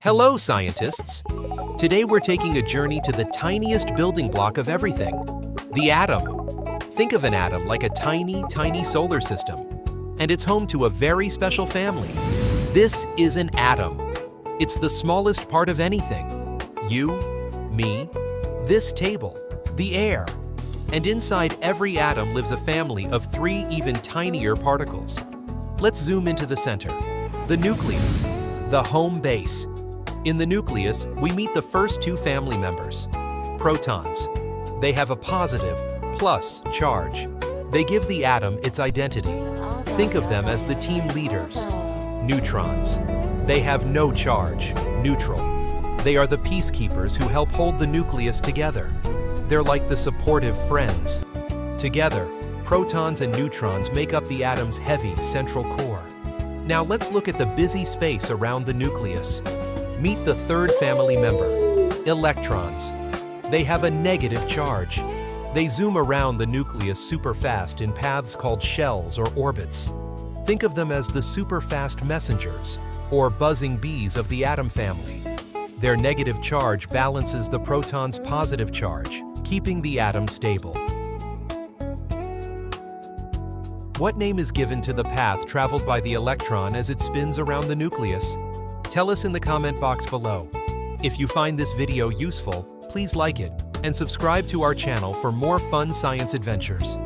Hello, scientists! Today we're taking a journey to the tiniest building block of everything, the atom. Think of an atom like a tiny solar system, and it's home to a very special family. This is an atom. It's the smallest part of anything. You, me, this table, the air. And inside every atom lives a family of 3 even tinier particles. Let's zoom into the center, the nucleus, the home base. In the nucleus, we meet the first 2 family members, protons. They have a positive, plus charge. They give the atom its identity. Think of them as the team leaders. Neutrons. They have no charge, neutral. They are the peacekeepers who help hold the nucleus together. They're like the supportive friends. Together, protons and neutrons make up the atom's heavy central core. Now let's look at the busy space around the nucleus. Meet the 3rd family member, electrons. They have a negative charge. They zoom around the nucleus super fast in paths called shells or orbits. Think of them as the super fast messengers, or buzzing bees of the atom family. Their negative charge balances the proton's positive charge, keeping the atom stable. What name is given to the path traveled by the electron as it spins around the nucleus? Tell us in the comment box below. If you find this video useful, please like it and subscribe to our channel for more fun science adventures.